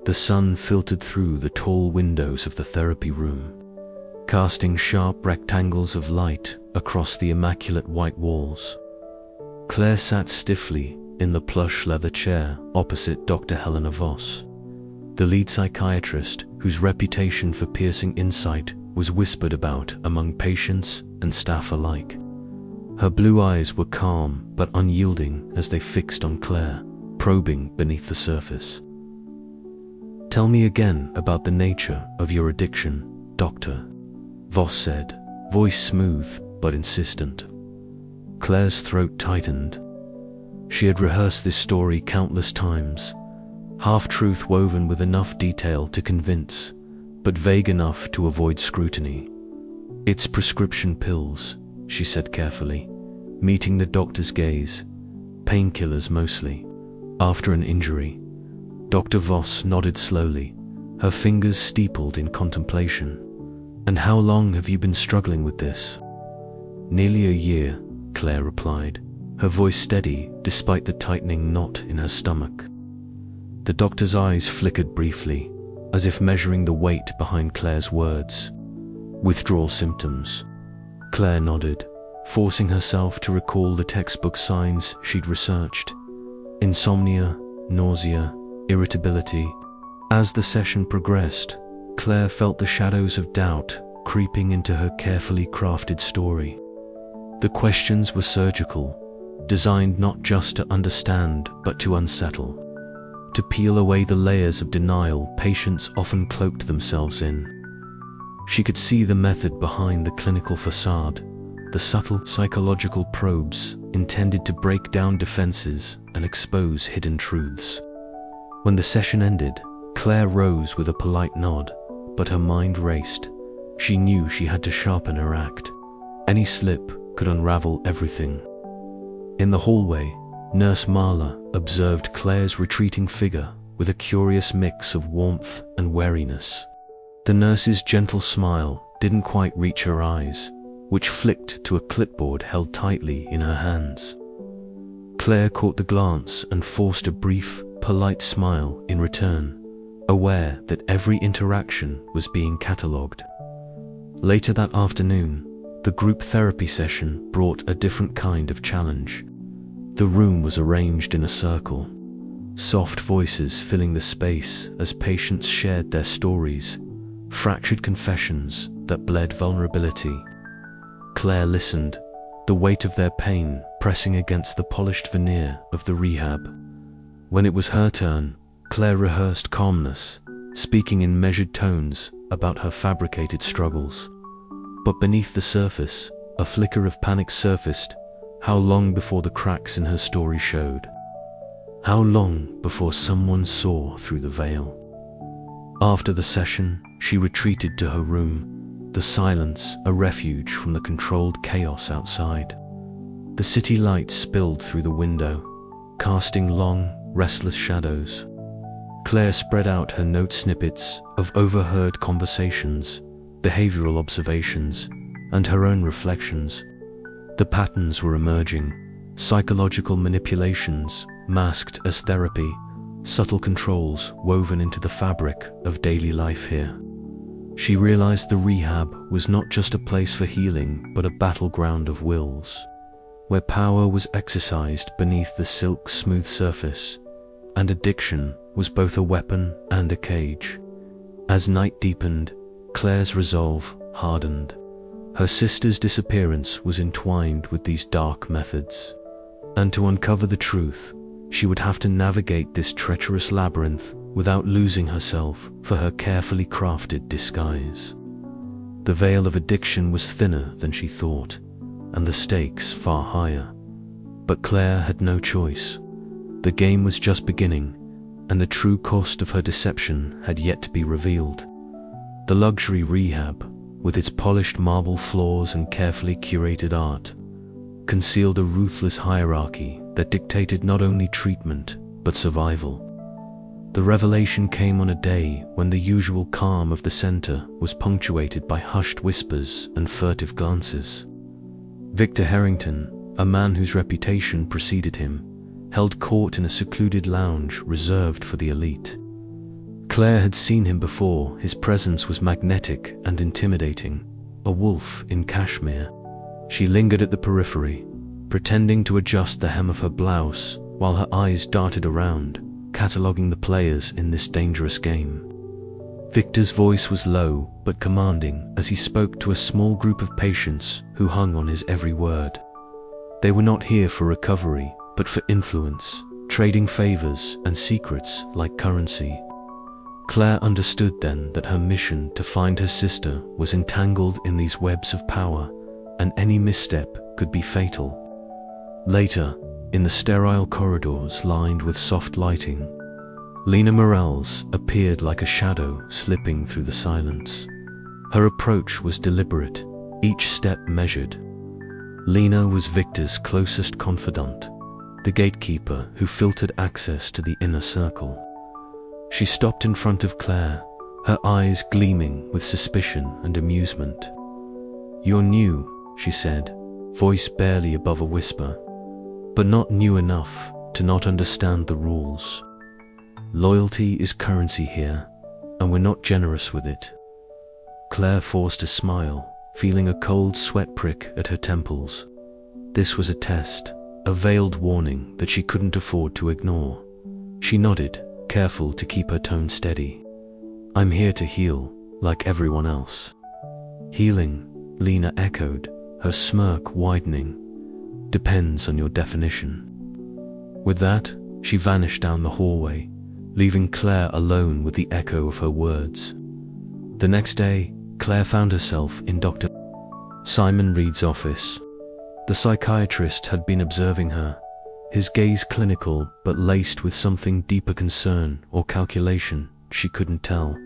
The sun filtered through the tall windows of the therapy room, casting sharp rectangles of light across the immaculate white walls. Claire sat stiffly in the plush leather chair opposite Dr. Helena Voss, the lead psychiatrist whose reputation for piercing insight was whispered about among patients and staff alike. Her blue eyes were calm but unyielding as they fixed on Claire, probing beneath the surface. "Tell me again about the nature of your addiction, Doctor," Voss said, voice smooth but insistent. Claire's throat tightened. She had rehearsed this story countless times, half-truth woven with enough detail to convince, but vague enough to avoid scrutiny. "It's prescription pills," she said carefully, meeting the doctor's gaze. "Painkillers mostly. After an injury." Dr. Voss nodded slowly, her fingers steepled in contemplation. "And how long have you been struggling with this?" "Nearly a year," Claire replied, her voice steady despite the tightening knot in her stomach. The doctor's eyes flickered briefly, as if measuring the weight behind Claire's words. "Withdrawal symptoms." Claire nodded, forcing herself to recall the textbook signs she'd researched. Insomnia, nausea, irritability. As the session progressed, Claire felt the shadows of doubt creeping into her carefully crafted story. The questions were surgical, designed not just to understand but to unsettle, to peel away the layers of denial patients often cloaked themselves in. She could see the method behind the clinical facade, the subtle psychological probes intended to break down defenses and expose hidden truths. When the session ended, Claire rose with a polite nod, but her mind raced. She knew she had to sharpen her act. Any slip could unravel everything. In the hallway, Nurse Marla observed Claire's retreating figure with a curious mix of warmth and wariness. The nurse's gentle smile didn't quite reach her eyes, which flicked to a clipboard held tightly in her hands. Claire caught the glance and forced a brief, polite smile in return, aware that every interaction was being catalogued. Later that afternoon, the group therapy session brought a different kind of challenge. The room was arranged in a circle, soft voices filling the space as patients shared their stories, fractured confessions that bled vulnerability. Claire listened, the weight of their pain pressing against the polished veneer of the rehab. When it was her turn, Claire rehearsed calmness, speaking in measured tones about her fabricated struggles. But beneath the surface, a flicker of panic surfaced. How long before the cracks in her story showed? How long before someone saw through the veil? After the session, she retreated to her room, the silence a refuge from the controlled chaos outside. The city lights spilled through the window, casting long, restless shadows. Claire spread out her note snippets of overheard conversations, behavioral observations, and her own reflections. The patterns were emerging, psychological manipulations masked as therapy, subtle controls woven into the fabric of daily life here. She realized the rehab was not just a place for healing but a battleground of wills, where power was exercised beneath the silk-smooth surface, and addiction was both a weapon and a cage. As night deepened, Claire's resolve hardened. Her sister's disappearance was entwined with these dark methods, and to uncover the truth, she would have to navigate this treacherous labyrinth without losing herself for her carefully crafted disguise. The veil of addiction was thinner than she thought, and the stakes far higher. But Claire had no choice. The game was just beginning, and the true cost of her deception had yet to be revealed. The luxury rehab, with its polished marble floors and carefully curated art, concealed a ruthless hierarchy that dictated not only treatment but survival. The revelation came on a day when the usual calm of the center was punctuated by hushed whispers and furtive glances. Victor Harrington, a man whose reputation preceded him, held court in a secluded lounge reserved for the elite. Claire had seen him before. His presence was magnetic and intimidating, a wolf in cashmere. She lingered at the periphery, pretending to adjust the hem of her blouse while her eyes darted around, cataloguing the players in this dangerous game. Victor's voice was low but commanding as he spoke to a small group of patients who hung on his every word. They were not here for recovery, but for influence, trading favors and secrets like currency. Claire understood then that her mission to find her sister was entangled in these webs of power, and any misstep could be fatal. Later, in the sterile corridors lined with soft lighting, Lena Morales appeared like a shadow slipping through the silence. Her approach was deliberate, each step measured. Lena was Victor's closest confidant, the gatekeeper who filtered access to the inner circle. She stopped in front of Claire, her eyes gleaming with suspicion and amusement. "You're new," she said, voice barely above a whisper, "but not new enough to not understand the rules. Loyalty is currency here, and we're not generous with it." Claire forced a smile, feeling a cold sweat prick at her temples. This was a test, a veiled warning that she couldn't afford to ignore. She nodded, careful to keep her tone steady. "I'm here to heal, like everyone else." "Healing," Lena echoed, her smirk widening. "Depends on your definition." With that, she vanished down the hallway, leaving Claire alone with the echo of her words. The next day, Claire found herself in Dr. Simon Reed's office. The psychiatrist had been observing her, his gaze clinical but laced with something deeper concern or calculation, she couldn't tell.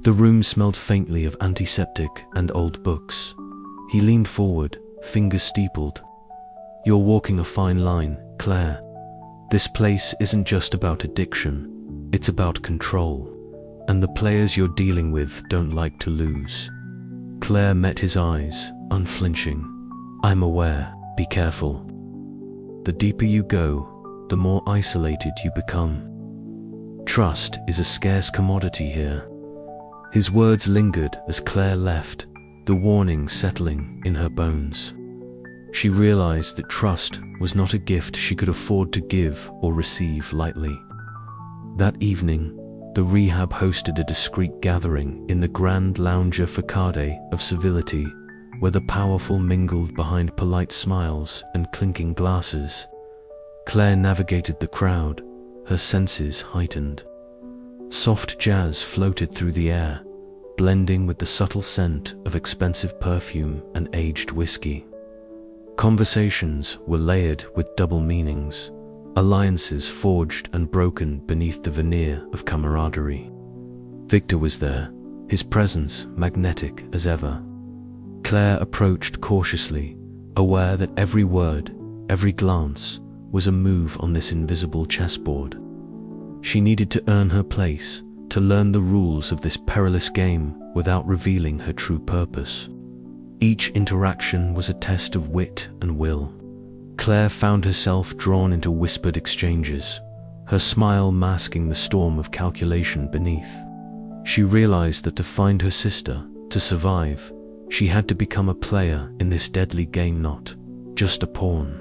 The room smelled faintly of antiseptic and old books. He leaned forward, fingers steepled. "You're walking a fine line, Claire. This place isn't just about addiction, it's about control, and the players you're dealing with don't like to lose." Claire met his eyes, unflinching. "I'm aware, be careful. The deeper you go, the more isolated you become. Trust is a scarce commodity here." His words lingered as Claire left, the warning settling in her bones. She realized that trust was not a gift she could afford to give or receive lightly. That evening, the rehab hosted a discreet gathering in the grand lounge facade of civility, where the powerful mingled behind polite smiles and clinking glasses. Claire navigated the crowd, her senses heightened. Soft jazz floated through the air, blending with the subtle scent of expensive perfume and aged whiskey. Conversations were layered with double meanings, alliances forged and broken beneath the veneer of camaraderie. Victor was there, his presence magnetic as ever. Claire approached cautiously, aware that every word, every glance, was a move on this invisible chessboard. She needed to earn her place, to learn the rules of this perilous game without revealing her true purpose. Each interaction was a test of wit and will. Claire found herself drawn into whispered exchanges, her smile masking the storm of calculation beneath. She realized that to find her sister, to survive, she had to become a player in this deadly game, not just a pawn.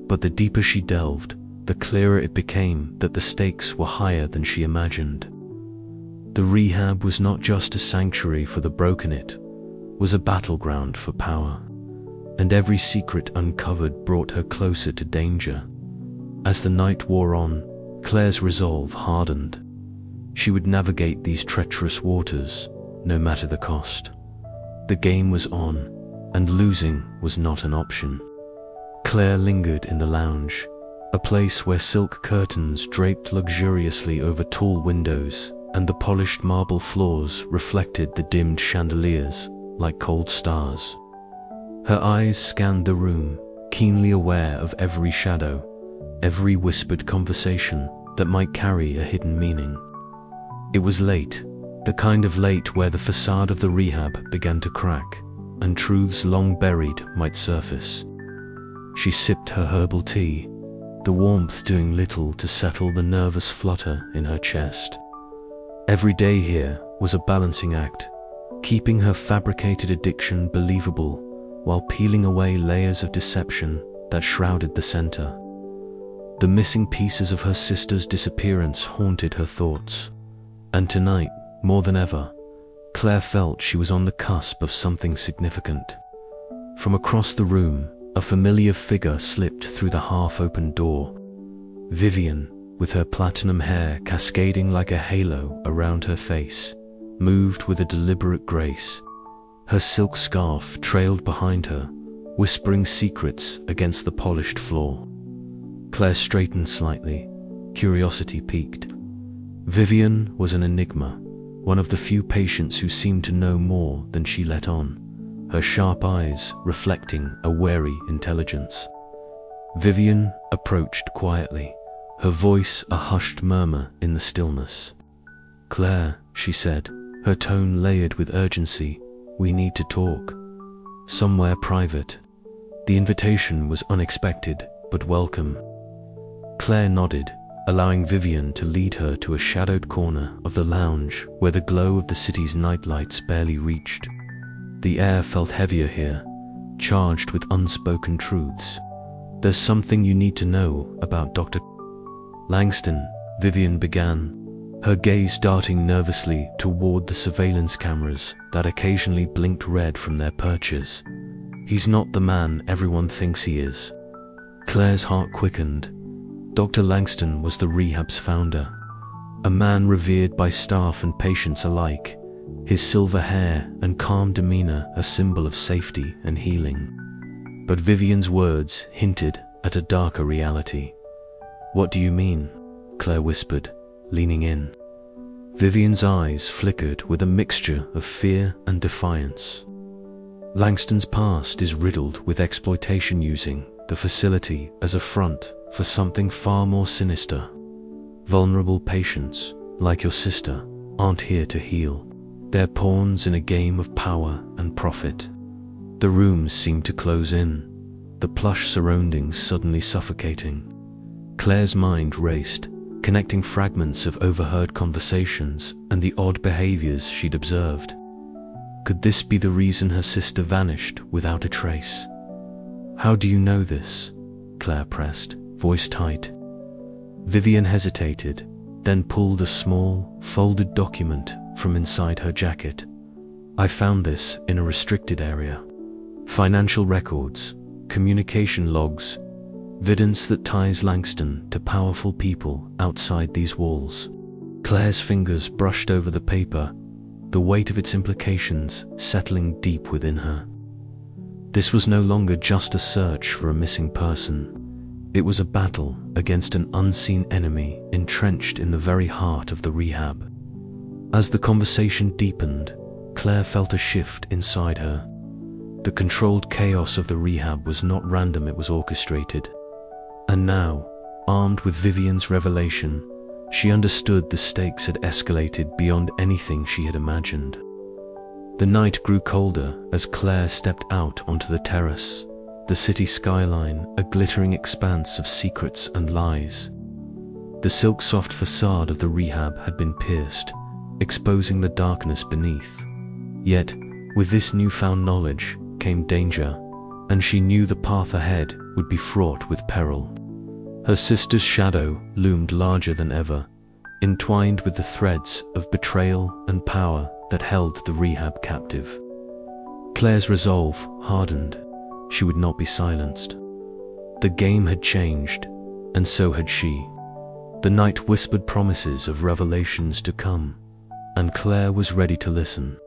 But the deeper she delved, the clearer it became that the stakes were higher than she imagined. The rehab was not just a sanctuary for the broken, it was a battleground for power. And every secret uncovered brought her closer to danger. As the night wore on, Claire's resolve hardened. She would navigate these treacherous waters, no matter the cost. The game was on, and losing was not an option. Claire lingered in the lounge, a place where silk curtains draped luxuriously over tall windows, and the polished marble floors reflected the dimmed chandeliers like cold stars. Her eyes scanned the room, keenly aware of every shadow, every whispered conversation that might carry a hidden meaning. It was late, the kind of late where the facade of the rehab began to crack, and truths long buried might surface. She sipped her herbal tea, the warmth doing little to settle the nervous flutter in her chest. Every day here was a balancing act, keeping her fabricated addiction believable while peeling away layers of deception that shrouded the center. The missing pieces of her sister's disappearance haunted her thoughts, and tonight, more than ever, Claire felt she was on the cusp of something significant. From across the room, a familiar figure slipped through the half-open door. Vivian, with her platinum hair cascading like a halo around her face, moved with a deliberate grace. Her silk scarf trailed behind her, whispering secrets against the polished floor. Claire straightened slightly, curiosity piqued. Vivian was an enigma, one of the few patients who seemed to know more than she let on, her sharp eyes reflecting a wary intelligence. Vivian approached quietly, her voice a hushed murmur in the stillness. "Claire," she said, her tone layered with urgency, "we need to talk. Somewhere private." The invitation was unexpected, but welcome. Claire nodded, allowing Vivian to lead her to a shadowed corner of the lounge where the glow of the city's nightlights barely reached. The air felt heavier here, charged with unspoken truths. "There's something you need to know about Dr. Langston," Vivian began, her gaze darting nervously toward the surveillance cameras that occasionally blinked red from their perches. "He's not the man everyone thinks he is." Claire's heart quickened. Dr. Langston was the rehab's founder, a man revered by staff and patients alike, his silver hair and calm demeanor a symbol of safety and healing. But Vivian's words hinted at a darker reality. "What do you mean?" Claire whispered, leaning in. Vivian's eyes flickered with a mixture of fear and defiance. "Langston's past is riddled with exploitation, using the facility as a front for something far more sinister. Vulnerable patients, like your sister, aren't here to heal. They're pawns in a game of power and profit." The rooms seemed to close in, the plush surroundings suddenly suffocating. Claire's mind raced, connecting fragments of overheard conversations and the odd behaviors she'd observed. Could this be the reason her sister vanished without a trace? "How do you know this?" Claire pressed, voice tight. Vivian hesitated, then pulled a small, folded document from inside her jacket. "I found this in a restricted area. Financial records, communication logs, evidence that ties Langston to powerful people outside these walls." Claire's fingers brushed over the paper, the weight of its implications settling deep within her. This was no longer just a search for a missing person. It was a battle against an unseen enemy entrenched in the very heart of the rehab. As the conversation deepened, Claire felt a shift inside her. The controlled chaos of the rehab was not random, it was orchestrated. And now, armed with Vivian's revelation, she understood the stakes had escalated beyond anything she had imagined. The night grew colder as Claire stepped out onto the terrace, the city skyline a glittering expanse of secrets and lies. The silk-soft facade of the rehab had been pierced, exposing the darkness beneath. Yet, with this newfound knowledge came danger, and she knew the path ahead would be fraught with peril. Her sister's shadow loomed larger than ever, entwined with the threads of betrayal and power that held the rehab captive. Claire's resolve hardened. She would not be silenced. The game had changed, and so had she. The night whispered promises of revelations to come, and Claire was ready to listen.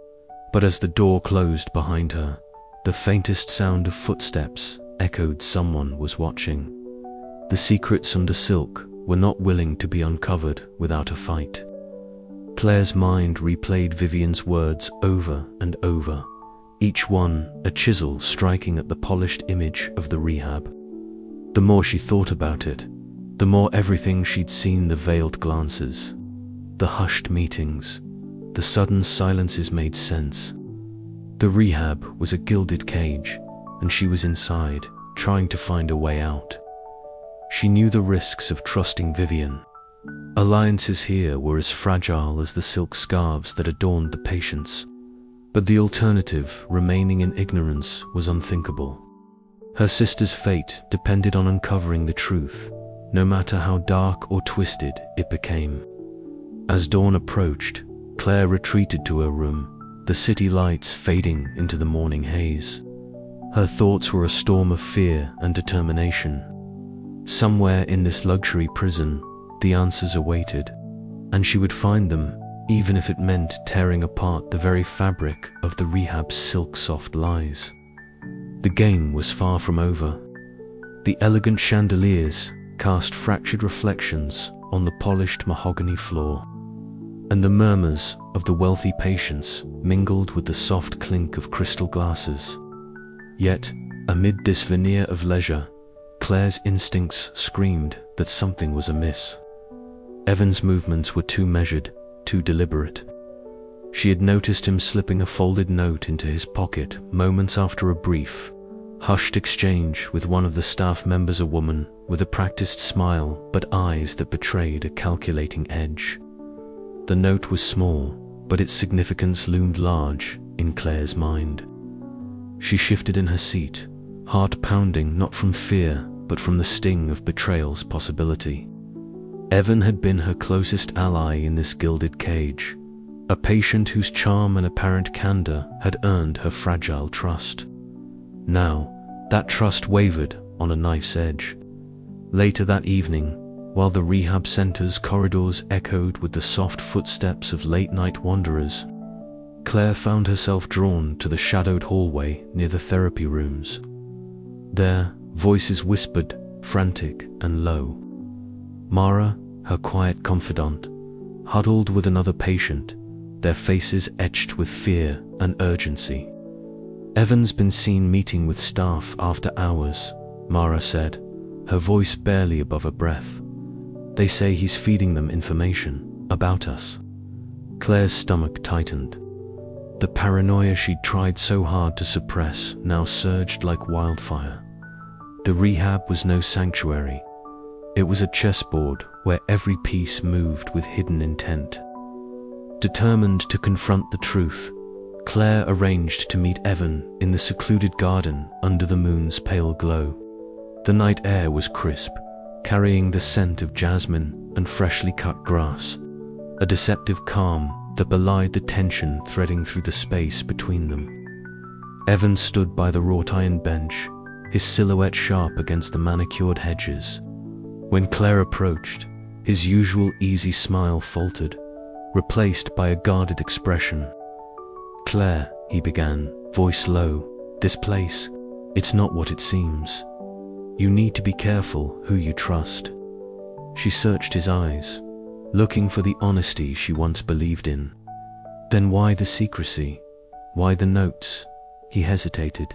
But as the door closed behind her, the faintest sound of footsteps echoed someone was watching. The secrets under silk were not willing to be uncovered without a fight. Claire's mind replayed Vivian's words over and over, each one a chisel striking at the polished image of the rehab. The more she thought about it, the more everything she'd seen, the veiled glances, the hushed meetings, the sudden silences made sense. The rehab was a gilded cage, and she was inside, trying to find a way out. She knew the risks of trusting Vivian, Alliances here were as fragile as the silk scarves that adorned the patients, but the alternative, remaining in ignorance, was unthinkable. Her sister's fate depended on uncovering the truth, no matter how dark or twisted it became. As dawn approached, Claire retreated to her room, the city lights fading into the morning haze. Her thoughts were a storm of fear and determination. Somewhere in this luxury prison, the answers awaited, and she would find them, even if it meant tearing apart the very fabric of the rehab's silk-soft lies. The game was far from over. The elegant chandeliers cast fractured reflections on the polished mahogany floor, and the murmurs of the wealthy patients mingled with the soft clink of crystal glasses. Yet, amid this veneer of leisure, Claire's instincts screamed that something was amiss. Evan's movements were too measured, too deliberate. She had noticed him slipping a folded note into his pocket moments after a brief, hushed exchange with one of the staff members, a woman with a practiced smile but eyes that betrayed a calculating edge. The note was small, but its significance loomed large in Claire's mind. She shifted in her seat, heart pounding not from fear but from the sting of betrayal's possibility. Evan had been her closest ally in this gilded cage, a patient whose charm and apparent candor had earned her fragile trust. Now, that trust wavered on a knife's edge. Later that evening, while the rehab center's corridors echoed with the soft footsteps of late-night wanderers, Claire found herself drawn to the shadowed hallway near the therapy rooms. There, voices whispered, frantic and low. Mara, her quiet confidant, huddled with another patient, their faces etched with fear and urgency. "Evan's been seen meeting with staff after hours," Mara said, her voice barely above a breath. "They say he's feeding them information about us." Claire's stomach tightened. The paranoia she'd tried so hard to suppress now surged like wildfire. The rehab was no sanctuary. It was a chessboard where every piece moved with hidden intent. Determined to confront the truth, Claire arranged to meet Evan in the secluded garden under the moon's pale glow. The night air was crisp, carrying the scent of jasmine and freshly cut grass, a deceptive calm that belied the tension threading through the space between them. Evan stood by the wrought iron bench, his silhouette sharp against the manicured hedges. When Claire approached, his usual easy smile faltered, replaced by a guarded expression. "Claire," he began, voice low, "this place, it's not what it seems. You need to be careful who you trust." She searched his eyes, looking for the honesty she once believed in. "Then why the secrecy? Why the notes?" He hesitated,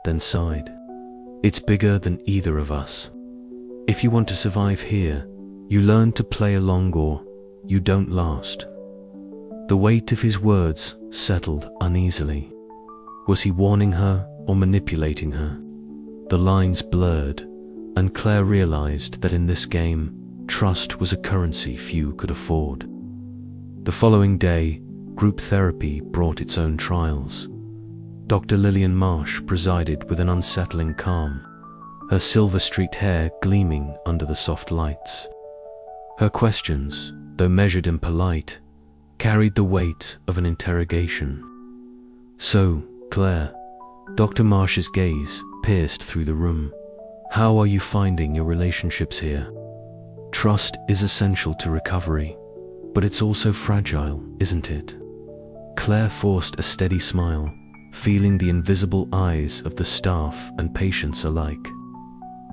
then sighed. "It's bigger than either of us. If you want to survive here, you learn to play along or you don't last." The weight of his words settled uneasily. Was he warning her or manipulating her? The lines blurred, and Claire realized that in this game, trust was a currency few could afford. The following day, group therapy brought its own trials. Dr. Lillian Marsh presided with an unsettling calm, her silver-streaked hair gleaming under the soft lights. Her questions, though measured and polite, carried the weight of an interrogation. "So, Claire," Dr. Marsh's gaze pierced through the room, "how are you finding your relationships here? Trust is essential to recovery, but it's also fragile, isn't it?" Claire forced a steady smile, feeling the invisible eyes of the staff and patients alike.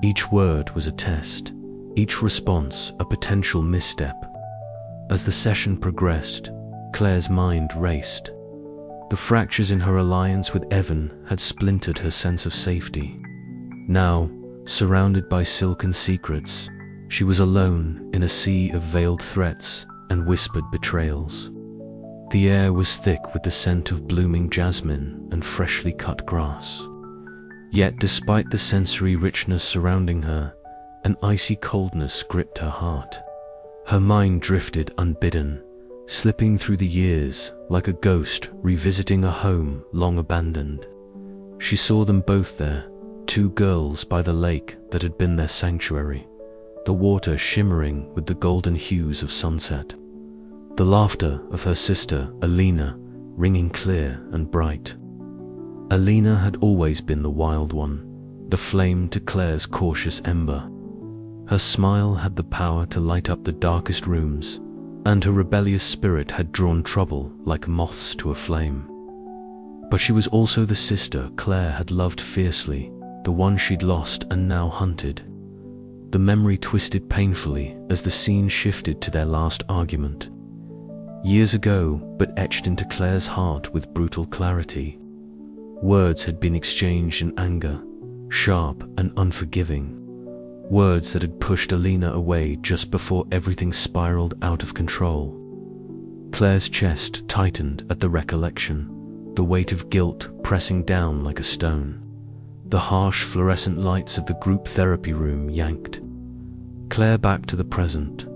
Each word was a test, each response a potential misstep. As the session progressed, Claire's mind raced. The fractures in her alliance with Evan had splintered her sense of safety. Now, surrounded by silken secrets, she was alone in a sea of veiled threats and whispered betrayals. The air was thick with the scent of blooming jasmine and freshly cut grass. Yet despite the sensory richness surrounding her, an icy coldness gripped her heart. Her mind drifted unbidden, slipping through the years like a ghost revisiting a home long abandoned. She saw them both there, two girls by the lake that had been their sanctuary, the water shimmering with the golden hues of sunset. The laughter of her sister, Alina, ringing clear and bright. Alina had always been the wild one, the flame to Claire's cautious ember. Her smile had the power to light up the darkest rooms, and her rebellious spirit had drawn trouble like moths to a flame. But she was also the sister Claire had loved fiercely, the one she'd lost and now hunted. The memory twisted painfully as the scene shifted to their last argument. Years ago, but etched into Claire's heart with brutal clarity. Words had been exchanged in anger, sharp and unforgiving. Words that had pushed Alina away just before everything spiraled out of control. Claire's chest tightened at the recollection, the weight of guilt pressing down like a stone. The harsh fluorescent lights of the group therapy room yanked Claire back to the present.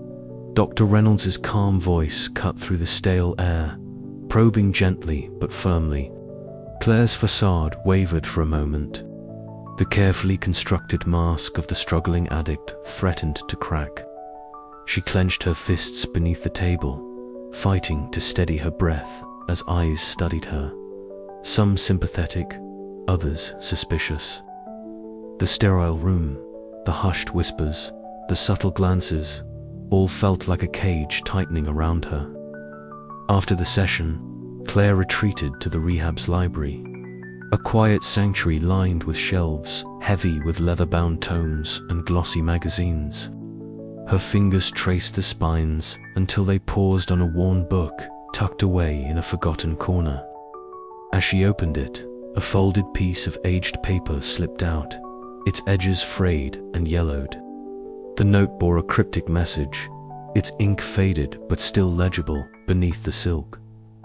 Dr. Reynolds's calm voice cut through the stale air, probing gently but firmly. Claire's facade wavered for a moment. The carefully constructed mask of the struggling addict threatened to crack. She clenched her fists beneath the table, fighting to steady her breath as eyes studied her, some sympathetic, others suspicious. The sterile room, the hushed whispers, the subtle glances, all felt like a cage tightening around her. After the session, Claire retreated to the rehab's library, a quiet sanctuary lined with shelves, heavy with leather-bound tomes and glossy magazines. Her fingers traced the spines until they paused on a worn book tucked away in a forgotten corner. As she opened it, a folded piece of aged paper slipped out, its edges frayed and yellowed. The note bore a cryptic message, its ink faded but still legible beneath the silk.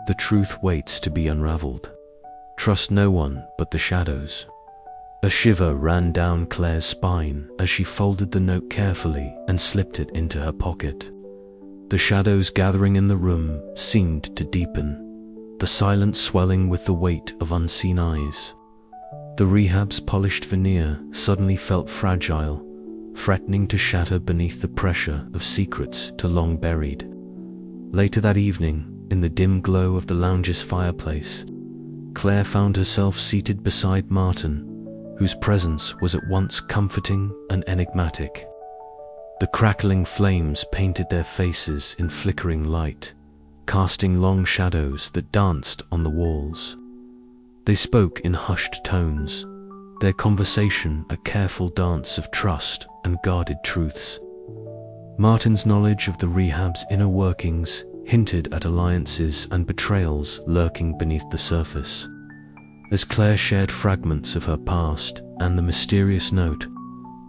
The truth waits to be unraveled. Trust no one but the shadows. A shiver ran down Claire's spine as she folded the note carefully and slipped it into her pocket. The shadows gathering in the room seemed to deepen, the silence swelling with the weight of unseen eyes. The rehab's polished veneer suddenly felt fragile, threatening to shatter beneath the pressure of secrets too long buried. Later that evening, in the dim glow of the lounge's fireplace, Claire found herself seated beside Martin, whose presence was at once comforting and enigmatic. The crackling flames painted their faces in flickering light, casting long shadows that danced on the walls. They spoke in hushed tones, their conversation a careful dance of trust and guarded truths. Martin's knowledge of the rehab's inner workings hinted at alliances and betrayals lurking beneath the surface. As Claire shared fragments of her past and the mysterious note,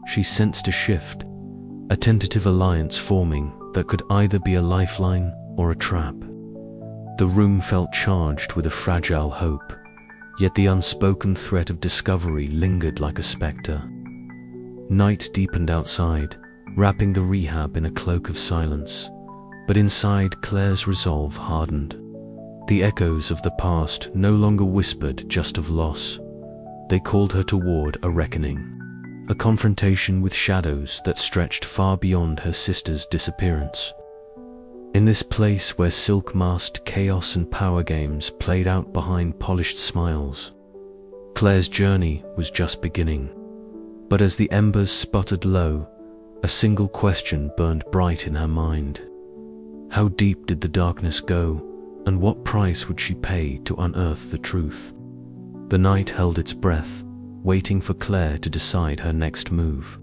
she sensed a shift, a tentative alliance forming that could either be a lifeline or a trap. The room felt charged with a fragile hope, yet the unspoken threat of discovery lingered like a spectre. Night deepened outside, wrapping the rehab in a cloak of silence. But inside, Claire's resolve hardened. The echoes of the past no longer whispered just of loss. They called her toward a reckoning, a confrontation with shadows that stretched far beyond her sister's disappearance. In this place where silk-masked chaos and power games played out behind polished smiles, Claire's journey was just beginning. But as the embers sputtered low, a single question burned bright in her mind. How deep did the darkness go, and what price would she pay to unearth the truth? The night held its breath, waiting for Claire to decide her next move.